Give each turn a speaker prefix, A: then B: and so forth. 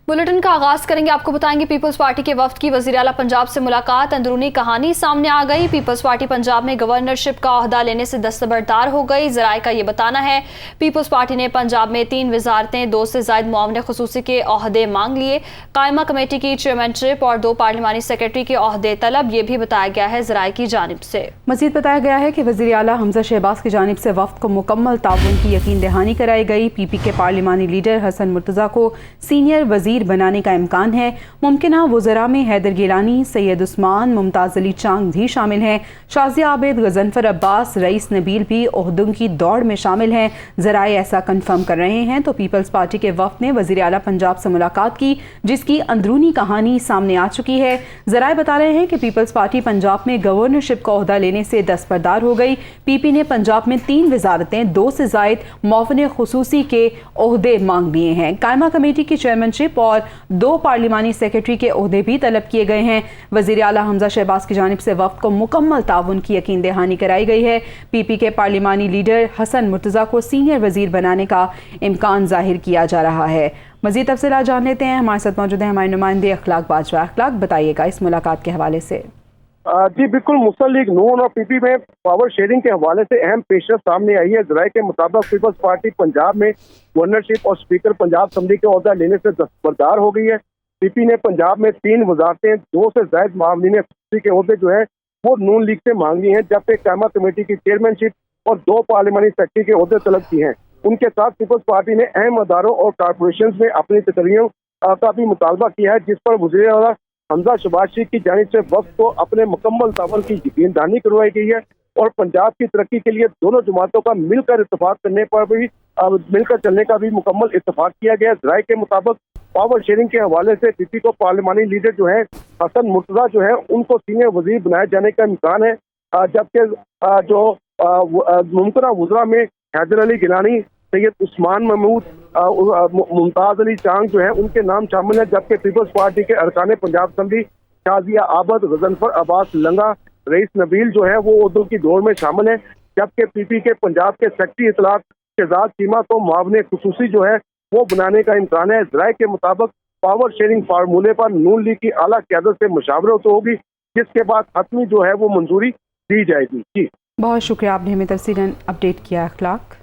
A: Bulletin का आगाज करेंगे। आपको बताएंगे पीपल्स पार्टी के वफ्द की वजीर आला पंजाब से मुलाकात, अंदरूनी कहानी सामने आ गई। पीपल्स पार्टी पंजाब में गवर्नरशिप का ओहदा लेने से दस्तबरदार हो गई। ज़राए का ये बताना है पीपल्स पार्टी ने पंजाब में 3 वजारतें, 2 से ज़ायद मुआवने खुसूसी के ओहदे मांग लिए। कायमा कमेटी की चेयरमैनशिप और 2 पार्लिमानी सेक्रेटरी के ओहदे तलब, ये भी बताया गया है ज़राए की जानिब से।
B: मजीद बताया गया है कि वज़ीर आला हमजा शहबाज की जानिब से वफ्द को मुकम्मल ताउन की यकीन दहानी कराई गई। पीपी के पार्लिमानी लीडर हसन मुर्तज़ा को सीनियर वजीर बनाने का इम्कान है। मुमकिना वज़रा में हैदर गिलानी, सैयद उस्मान, मुमताज़ अली चांग भी शामिल हैं। शाज़िया आबिद, गजनफर अब्बास, रईस नबील भी ओहदों की दौड़ में शामिल हैं। ज़राए ऐसा कन्फर्म कर रहे हैं तो पीपल्स पार्टी के वफ्द ने वज़ीर आला पंजाब से मुलाकात की, जिसकी अंदरूनी कहानी सामने आ चुकी है। ज़राए बता रहे हैं कि पीपल्स पार्टी पंजाब में गवर्नरशिप का ओहदा लेने से दस्तबरदार हो गई। पीपी ने पंजाब में 3 वजारतें, 2 से ज़ायद मुआवने खुसूसी के ओहदे मांग लिए हैं। कायमा कमेटी की चेयरमैनशिप और 2 पार्लिमानी सेक्रेटरी के ओहदे भी तलब किए गए हैं। वज़ीर आला हमजा शहबाज की जानिब से वफ्द को मुकम्मल ताउन की यकीन दहानी कराई गई है। पीपी के पार्लिमानी लीडर हसन मुर्तज़ा को सीनियर वजीर बनाने का इम्कान जाहिर किया जा रहा है। मज़ीद तफसीलात जान लेते हैं। हमारे साथ मौजूद हैं हमारे नुमाइंदे अखलाक बाजवा। अखलाक, बताइएगा इस मुलाकात के हवाले से।
C: जी बिल्कुल, मुस्लिम लीग नून और पीपी में पावर शेयरिंग के हवाले से अहम पेशरफ सामने आई है। ज़राए के मुताबिक पीपल्स पार्टी पंजाब में गवर्नरशिप और स्पीकर पंजाब असम्बली के ओहदा लेने से दस्तबरदार हो गई है। पीपी ने पंजाब में 3 वजारतें, 2 से ज़ायद मामलीन खुसूसी के ओहदे जो है वो नून लीग से मांग ली हैं, जबकि कायमा कमेटी की चेयरमैनशिप और 2 पार्लिमानी सेक्रेटरी के ओहदे तलब किए हैं। उनके साथ पीपल्स पार्टी ने अहम अदारों और कॉरपोरेशन में अपनी तकरीरों का भी मुतालबा किया है, जिस पर वज़ीर आला हमजा शहबाज की जानिब से वक्त को अपने मुकम्मल ताउन की यकीन दहानी करवाई गई है और पंजाब की तरक्की के लिए दोनों जमातों का मिलकर इत्तेफाक करने पर भी मिलकर चलने का भी मुकम्मल इत्तेफाक किया गया। ज़राए के मुताबिक पावर शेयरिंग के हवाले से पीपी को पार्लिमानी लीडर जो है हसन मुर्तज़ा जो है उनको सीनियर वजीर बनाए जाने का इम्कान है, जबकि जो मुमकिना वज़रा में हैदर अली गिलानी, सैयद उस्मान महमूद, मुमताज़ अली चांग जो है उनके नाम शामिल है। जबकि पीपल्स पार्टी के अरकान पंजाब असम्बली शाज़िया आबद, गजनफर अब्बास लंगा, रईस नबील जो है वो ओहदों की दौड़ में शामिल है। जबकि पीपी के पंजाब के सेक्रेटरी इतलात शहजाद चीमा को मुआवने खुसूसी जो है वो बनाने का इम्कान है। ज़राए के मुताबिक पावर शेयरिंग फार्मूले पर नून लीग की आला क़यादत से मुशावरत होगी, जिसके बाद हतमी जो है वो मंजूरी दी जाएगी। जी
B: बहुत शुक्रिया, आपने हमें तफसीलन अपडेट किया। अखलाक।